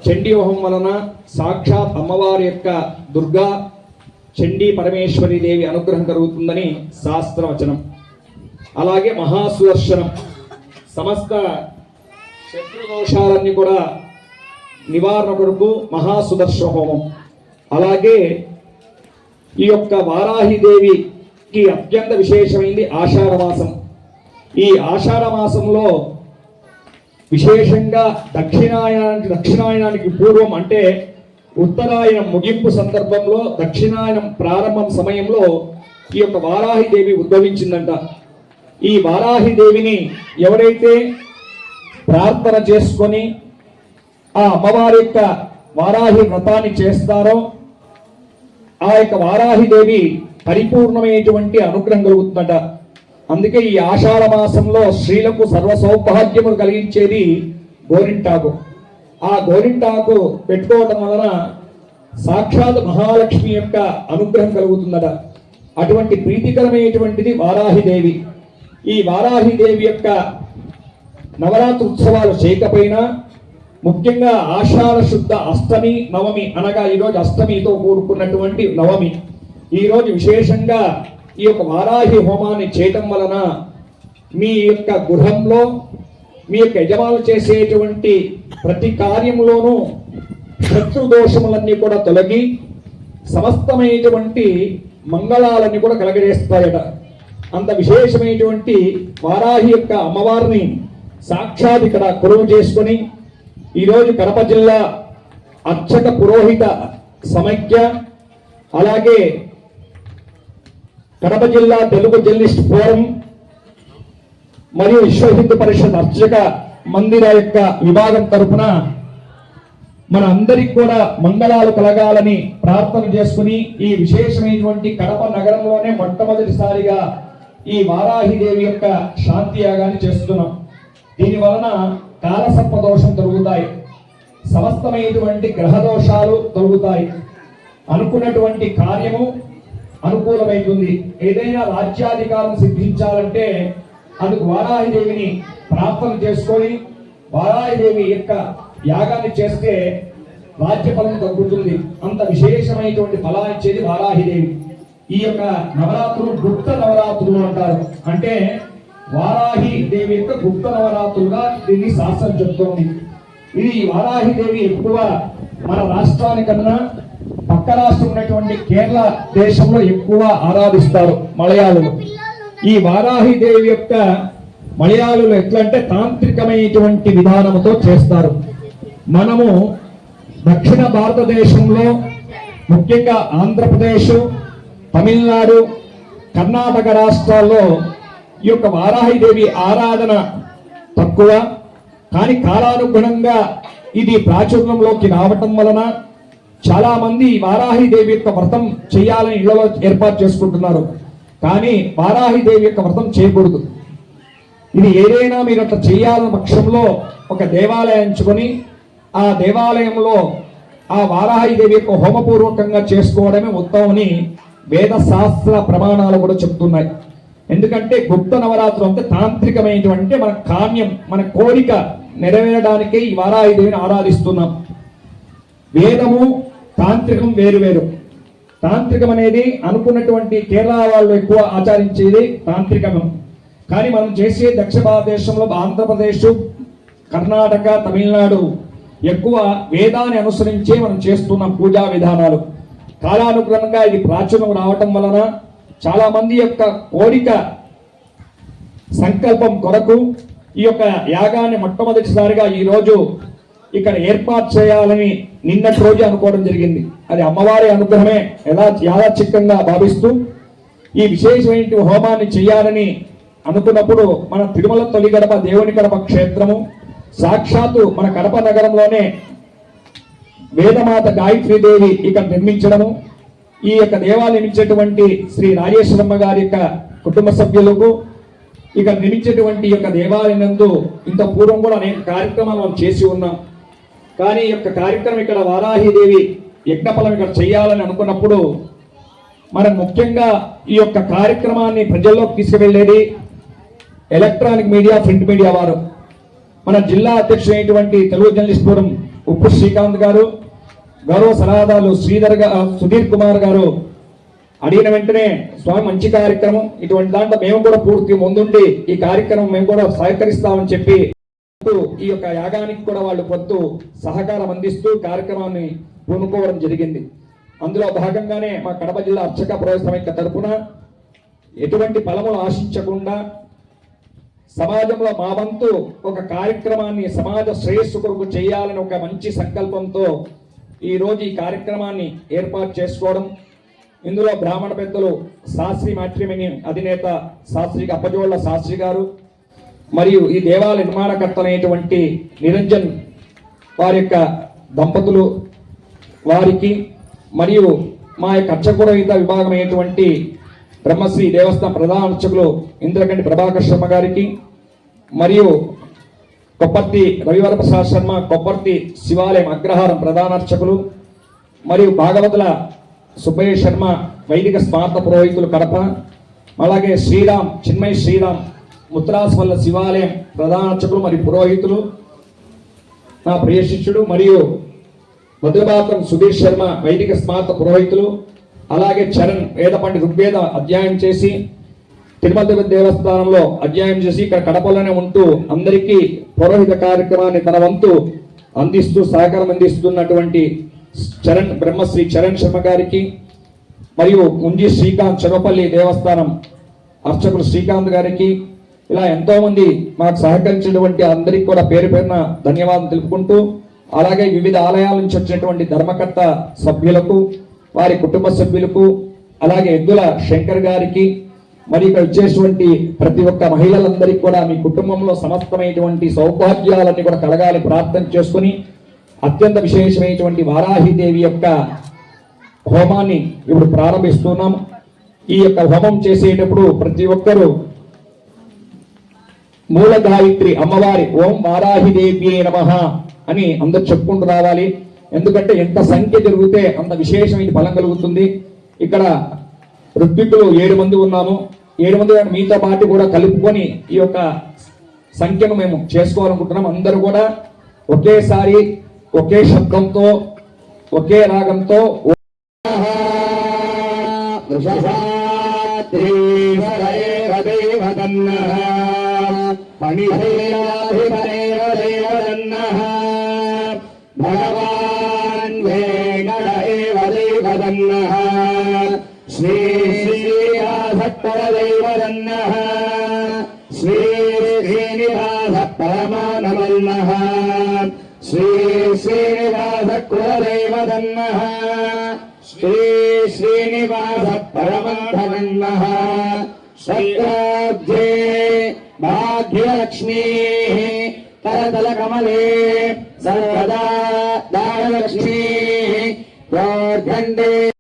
చండీ హోమం వలన సాక్షాత్ అమ్మవారి యొక్క దుర్గా చండీ పరమేశ్వరి దేవి అనుగ్రహం కలుగుతుందని శాస్త్రవచనం. అలాగే మహాసుదర్శనం, సమస్త శత్రుదోషాలన్నీ కూడా నివారణ కొరకు మహాసుదర్శన హోమం. అలాగే ఈ యొక్క వారాహిదేవికి అత్యంత విశేషమైంది ఆషాఢమాసం. ఈ ఆషాఢమాసంలో విశేషంగా దక్షిణాయనానికి పూర్వం అంటే ఉత్తరాయణం ముగింపు సందర్భంలో దక్షిణాయనం ప్రారంభం సమయంలో ఈ యొక్క వారాహిదేవి ఉద్భవించిందంట. ఈ వారాహిదేవిని ఎవరైతే ప్రార్థన చేసుకొని ఆ అమ్మవారి యొక్క వారాహి వ్రతాన్ని చేస్తారో ఆ యొక్క వారాహిదేవి పరిపూర్ణమైనటువంటి అనుగ్రహం కలుగుతుందట. అందుకే ఈ ఆషాఢ మాసంలో స్త్రీలకు సర్వ సౌభాగ్యములు కలిగించేది గోరింటాకు. ఆ గోరింటాకు పెట్టుకోవడం వలన సాక్షాత్ మహాలక్ష్మి యొక్క అనుగ్రహం కలుగుతుందట. అటువంటి ప్రీతికరమైనటువంటిది వారాహిదేవి. ఈ వారాహిదేవి యొక్క నవరాత్రి ఉత్సవాలు చేయకపోయినా ముఖ్యంగా ఆషాఢ శుద్ధ అష్టమి నవమి అనగా ఈరోజు అష్టమితో కూడుకున్నటువంటి నవమి, ఈరోజు విశేషంగా ఈ యొక్క వారాహి హోమాన్ని చేయటం వలన మీ యొక్క గృహంలో మీ యొక్క యజమానులు చేసేటువంటి ప్రతి కార్యంలోనూ శత్రుదోషములన్నీ కూడా తొలగి సమస్తమైనటువంటి మంగళాలన్నీ కూడా కలగజేస్తాయట. అంత విశేషమైనటువంటి వారాహి యొక్క అమ్మవారిని సాక్షాత్ ఇక్కడ కొలువు చేసుకొని ఈరోజు కడప జిల్లా అర్చక పురోహిత సమైక్య, అలాగే కడప జిల్లా తెలుగు జర్నలిస్ట్ ఫోరం మరియు విశ్వ హిందూ పరిషత్ అర్చక మందిర యొక్క విభాగం తరఫున మన అందరికి కూడా మంగళాలు కలగాలని ప్రార్థన చేసుకుని ఈ విశేషమైనటువంటి కడప నగరంలోనే మొట్టమొదటిసారిగా ఈ వారాహిదేవి యొక్క శాంతి యాగాన్ని చేస్తున్నాం. దీని వలన కాలసర్ప దోషం తొలగుతాయి, సమస్తమైనటువంటి గ్రహ దోషాలు తొలగుతాయి, అనుకున్నటువంటి కార్యము అనుకూలమైతుంది. ఏదైనా రాజ్యాధికారం సిద్ధించాలంటే అందుకు వారాహిదేవిని ప్రార్థన చేసుకొని వారాహిదేవి యొక్క యాగాన్ని చేస్తే రాజ్య ఫలం తగ్గుతుంది. అంత విశేషమైనటువంటి ఫలాన్ని ఇచ్చేది వారాహిదేవి. ఈ యొక్క నవరాత్రులు గుప్త నవరాత్రులు అంటారు. అంటే వారాహిదేవి యొక్క గుప్త నవరాత్రులుగా దీన్ని శాస్త్రం చెప్తోంది. ఇది వారాహిదేవి ఎక్కువ మన రాష్ట్రానికన్నా పక్క రాష్ట్రం ఉన్నటువంటి కేరళ దేశంలో ఎక్కువ ఆరాధిస్తారు మలయాళులు. ఈ వారాహిదేవి యొక్క మలయాళులు ఎట్లంటే తాంత్రికమైనటువంటి విధానంతో చేస్తారు. మనము దక్షిణ భారతదేశంలో ముఖ్యంగా ఆంధ్రప్రదేశ్, తమిళనాడు, కర్ణాటక రాష్ట్రాల్లో ఈ యొక్క వారాహిదేవి ఆరాధన తక్కువ. కానీ కాలానుగుణంగా ఇది ప్రాచుర్యంలోకి రావటం వలన చాలా మంది వారాహిదేవి యొక్క వ్రతం చేయాలని ఇళ్లలో ఏర్పాటు చేసుకుంటున్నారు. కానీ వారాహిదేవి యొక్క వ్రతం చేయకూడదు. ఇది ఏదైనా మీరు అట్లా చేయాలన్న పక్షంలో ఒక దేవాలయం ఎంచుకొని ఆ దేవాలయంలో ఆ వారాహిదేవి యొక్క హోమపూర్వకంగా చేసుకోవడమే ఉత్తమని వేద శాస్త్ర ప్రమాణాలు కూడా చెప్తున్నాయి. ఎందుకంటే గుప్త నవరాత్రులు అంటే తాంత్రికమైనటువంటి మన కామ్యం, మన కోరిక నెరవేరడానికే ఈ వారాహిదేవిని ఆరాధిస్తున్నాం. వేదము తాంత్రికం వేరు వేరు. తాంత్రికం అనేది అనుకున్నటువంటి కేరళ వాళ్ళు ఎక్కువ ఆచరించేది తాంత్రికం. కానీ మనం చేసే దక్షిణ భారతదేశంలో ఆంధ్రప్రదేశ్, కర్ణాటక, తమిళనాడు ఎక్కువ వేదాన్ని అనుసరించే మనం చేస్తున్న పూజా విధానాలు. కాలానుగుణంగా ఇది ప్రాచుర్యం రావటం వలన చాలా మంది యొక్క కోరిక సంకల్పం కొరకు ఈ యొక్క యాగాన్ని మొట్టమొదటిసారిగా ఈరోజు ఇక్కడ ఏర్పాటు చేయాలని నిన్నటి రోజు అనుకోవడం జరిగింది. అది అమ్మవారి అనుగ్రహమే యాదృచ్ఛికంగా భావిస్తూ ఈ విశేషమైన హోమాన్ని చేయాలని అనుకున్నప్పుడు మన తిరుమల తొలి గడప దేవుని గడప క్షేత్రము సాక్షాత్తు మన కడప నగరంలోనే వేదమాత గాయత్రీదేవి ఇక్కడ నిర్మించడము, ఈ యొక్క దేవాలయం నిర్మించేటువంటి శ్రీ రాజేశ్వరమ్మ గారి యొక్క కుటుంబ సభ్యులకు ఇక్కడ నిర్మించేటువంటి యొక్క దేవాలయం నందు ఇంత పూర్వం కూడా అనేక కార్యక్రమాలు మనం చేసి ఉన్నాం. కానీ ఈ యొక్క కార్యక్రమం ఇక్కడ వారాహిదేవి యజ్ఞఫలం ఇక్కడ చేయాలని అనుకున్నప్పుడు మనం ముఖ్యంగా ఈ యొక్క కార్యక్రమాన్ని ప్రజల్లోకి తీసుకువెళ్ళేది ఎలక్ట్రానిక్ మీడియా, ప్రింట్ మీడియా వారు. మన జిల్లా అధ్యక్షుడైనటువంటి తెలుగు జర్నలిస్ట్ ఫోరం ఉప్పు శ్రీకాంత్ గారు, గౌరవ సలహాదారులు సుధీర్ కుమార్ గారు అడిగిన వెంటనే స్వామి మంచి కార్యక్రమం, ఇటువంటి దాంట్లో మేము కూడా పూర్తి ముందుండి ఈ కార్యక్రమం మేము కూడా సహకరిస్తామని చెప్పి ఈ యొక్క యాగానికి కూడా వాళ్ళు పొద్దు సహకారం అందిస్తూ కార్యక్రమాన్ని పూనుకోవడం జరిగింది. అందులో భాగంగానే మా కడప జిల్లా అర్చక పురోహిత సమైక్య తరపున ఎటువంటి ఫలములు ఆశించకుండా సమాజంలో మా వంతు ఒక కార్యక్రమాన్ని సమాజ శ్రేయస్సు కొరకు చేయాలని ఒక మంచి సంకల్పంతో ఈరోజు ఈ కార్యక్రమాన్ని ఏర్పాటు చేసుకోవడం. ఇందులో బ్రాహ్మణ పెద్దలు శాస్త్రి మ్యాట్రిమోని అధినేత శాస్త్రి అప్పజోళ్ల శాస్త్రి గారు, మరియు ఈ దేవాలయ నిర్మాణకర్తలైనటువంటి నిరంజన్ వారి యొక్క దంపతులు వారికి, మరియు మా యొక్క అర్చకురహిత విభాగం అయినటువంటి బ్రహ్మశ్రీ దేవస్థానం ప్రధాన అర్చకులు ఇంద్రకంటి ప్రభాకర్ శర్మ గారికి, మరియు కొప్పర్తి రవివర ప్రసాద్ శర్మ కొప్పర్తి శివాలయం అగ్రహారం ప్రధాన అర్చకులు, మరియు భాగవతుల సుబ్బయ్య శర్మ వైదిక స్మార్త పురోహితులు కడప, అలాగే శ్రీరామ్ చిన్మయ శ్రీరామ్ ముత్రాస్వల్ల శివాలయం ప్రధాన అర్చకులు మరియు పురోహితులు, నా ప్రియ శిష్యుడు మరియు మధురపాత్రం సుధీర్ శర్మ వైదిక స్మార్త పురోహితులు, అలాగే చరణ్ వేద పండిత ఋగ్వేద అధ్యాయం చేసి తిరుమల దేవస్థానంలో అధ్యాయం చేసి ఇక్కడ కడపలోనే ఉంటూ అందరికీ పురోహిత కార్యక్రమాన్ని తన వంతు అందిస్తూ సహకారం అందిస్తున్నటువంటి చరణ్ బ్రహ్మశ్రీ చరణ్ శర్మ గారికి, మరియు ఉంజి శ్రీకాంత్ చెరపల్లి దేవస్థానం అర్చకులు శ్రీకాంత్ గారికి, ఇలా ఎంతో మంది మాకు సహకరించినటువంటి అందరికీ కూడా పేరు పేరున ధన్యవాదాలు తెలుపుకుంటూ, అలాగే వివిధ ఆలయాల నుంచి వచ్చినటువంటి ధర్మకర్త సభ్యులకు, వారి కుటుంబ సభ్యులకు, అలాగే ఎద్దుల శంకర్ గారికి, మరి ఇక్కడ వచ్చేటువంటి ప్రతి ఒక్క మహిళలందరికీ కూడా మీ కుటుంబంలో సమస్తమైనటువంటి సౌభాగ్యాలన్నీ కూడా కలగాలి ప్రార్థన చేసుకుని అత్యంత విశేషమైనటువంటి వారాహిదేవి యొక్క హోమాన్ని ఇప్పుడు ప్రారంభిస్తున్నాం. ఈ యొక్క హోమం చేసేటప్పుడు ప్రతి ఒక్కరూ మూల గాయత్రి అమ్మవారి ఓం వారాహిదేవి నమః అని అందరు చెప్పుకుంటూ రావాలి. ఎందుకంటే ఎంత సంఖ్య జరిగితే అంత విశేషమైన ఫలం కలుగుతుంది. ఇక్కడ ఋత్వికులు 7 మంది ఉన్నాము. 7 మంది మీతో పాటు కూడా కలుపుకొని ఈ యొక్క సంఖ్యను మేము చేసుకోవాలనుకుంటున్నాం. అందరూ కూడా ఒకేసారి ఒకే శబ్దంతో ఒకే రాగంతో భగవాన్ శ్రీ శ్రీనివాసపరదేవరన్నః శ్రీ శ్రీనివాస పరమానమన్నః శ్రీ శ్రీనివాస కులదేవరన్నః శ్రీ శ్రీనివాస పరమంధనన్నః సత్యాబ్జే భాగ్యలక్ష్మీ करतल कमले सर्वदा दानलक्ष्मी